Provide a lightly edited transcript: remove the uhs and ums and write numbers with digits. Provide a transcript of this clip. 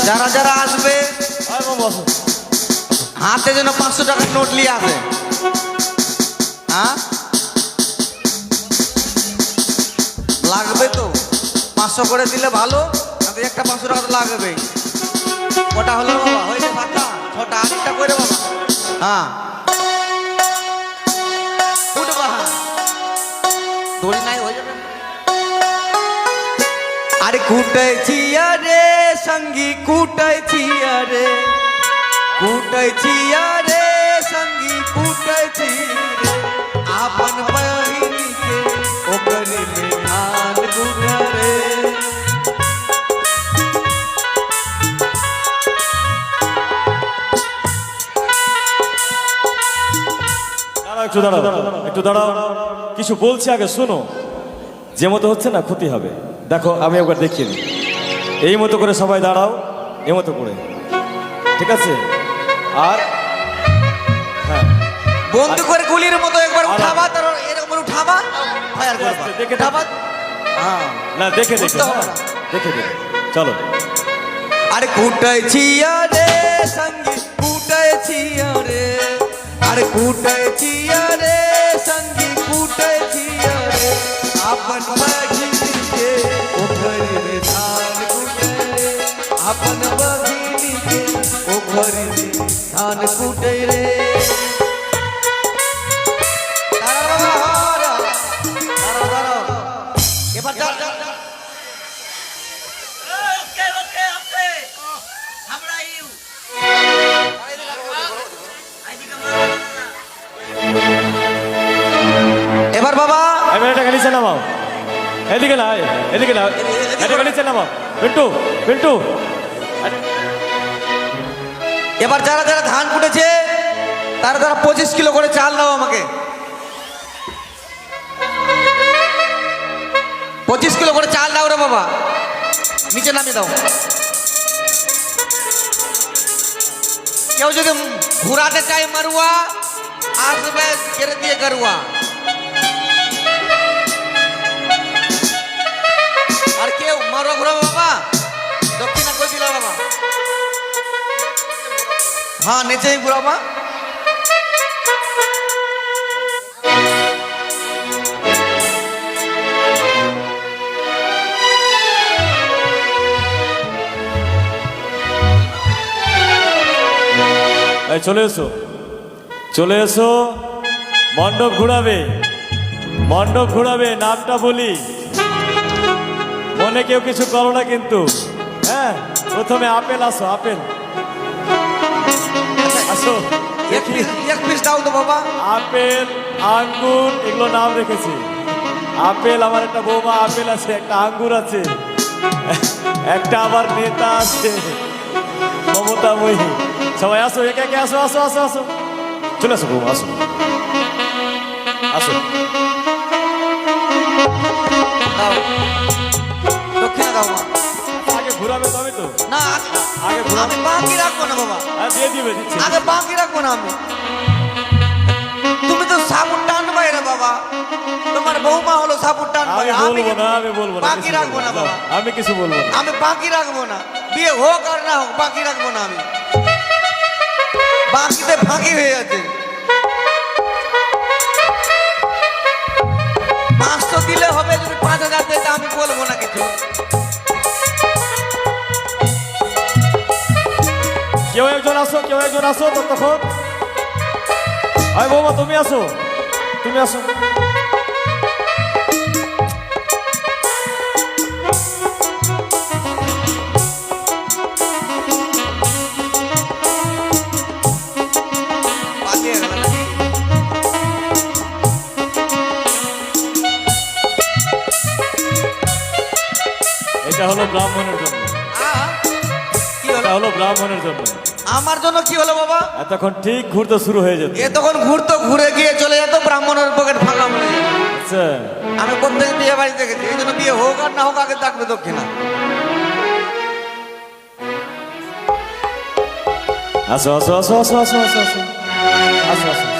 যারা যারা আসবে হাতে যেন 500 টাকার নোট নিয়ে আসে। হ্যাঁ লাগবে তো, 500 করে দিলে ভালো, একটা 500 টাকা তো লাগবে। ওটা হলো বাবা, হয়েছে ফাঁকা ছটা, আরেকটা করে বাবা। হ্যাঁ উঠবা, হ্যাঁ দড়ি নাই হয়ে যাবে। আরে কুটাইছি আরে সঙ্গী কুটাইছি আরে, কুটাইছি আরে সঙ্গী কুটাইছি আপন बहिनीके ओकरे में धान गुड़रे। একটু দাঁড়াও, কিছু বলছি আগে শোনো। যে মতো হচ্ছে না ক্ষতি হবে, দেখো আমি একবার দেখিয়ে দিই। এই মতো করে সবাই দাঁড়াও, এই মতো করে, ঠিক আছে? আর হ্যাঁ বন্ধু করে গুলির মতো একবার উঠাবা, তার এরকম উঠাবা, ফায়ার করবা, দেখে উঠাবা। হ্যাঁ না দেখে দেখে দেখে দেখে চলো। আরে কুটাইছি আরে সঙ্গী কুটাইছি আরে, আরে কুটাইছি আরে সঙ্গী কুটাইছি আরে আপন बहिनीके ओकरे में धान गुड़रे, अपन बहिनीके ओकरे में धान गुड़रे। এবার এবার বাবা এটা গাড়ি চালাও, এদিকে না, এদিকে না, এটা গাড়ি চালাও। পিন্টু পিন্টু, এবার যারা যারা ধান কুটেছে তারা তারা 25 কিলো করে চাল দাও আমাকে, 25 কিলো করে চাল দাও রে বাবা, নিচে নামিয়ে দাও। কেউ যদি ঘুরাতে চাই মারুয়া আসবে কেড়ে দিয়ে গরুয়া। আর কেউ মারুয়া ঘুরাবে বাবা, দক্ষিণা কই দিলা বাবা? হ্যাঁ নিচেই ঘুরাবা। চলে এসো, চলে এসো। মণ্ডপ ঘুরাবে, মণ্ডপ ঘুরাবে, নামটা বলি, মনে কেউ কিছু করো না কিন্তু। হ্যাঁ প্রথমে আপেল, আসো আপেল, আসো। এক পিস দাও তো বাবা। আপেল আঙ্গুর এগুলো নাম রেখেছি। আপেল আমার একটা বৌমা আপেল আছে, একটা আঙ্গুর আছে, একটা আবার নেতা আছে মমতাময়ী। সবাই আসো, একে একে আসো, আসো আসো আসো, চলে আসো বৌমা, আসো আসো। দক্ষিণা দাও মা। আগে ঘুরাবে তবে তো। না আগে ঘুরাবে, আমি বাকি রাখবো না বাবা। দিয়ে দিবে, দিচ্ছি। আগে বাকি রাখবো না আমি। তুমি তো সাবুন টানবাই রে বাবা, তোমার বৌমা হলো সাবুন টানবাই। আমি বলবো না, আমি বলবো না, বাকি রাখবো না বাবা, আমি কিছু বলবো না। আমি বাকি রাখবো না, বিয়ে হোক আর না হোক বাকি রাখবো না আমি। বাকিতে ফাঁকি হয়ে যাচ্ছে। 500 দিলে হবে, যদি 5000 দেয় আমি বলবো না কিছু। কেউ একজন আসো, কেউ একজন আসো ততক্ষণ। আয় বৌমা তুমি আসো, তুমি আসো। এটা হলো ব্রাহ্মণের জন্য, এটা হলো ব্রাহ্মণের জন্য। আমার জন্য কি হলো বাবা? এতক্ষণ ঠিক ঘুরতে শুরু হয়ে যেত। এ তখন ঘুরতো, ঘুরে গিয়ে চলে যেত, ব্রাহ্মণের পকেট ফাঁকা হয়ে যেত। আচ্ছা আমি প্রত্যেক বিয়ে বাড়ি দেখেছি, এই জন্য বিয়ে হোক আর না হোক আগে থাকবে দক্ষিণা। আসো আসো আসো আসো আসো আসো আসো আসো আসো।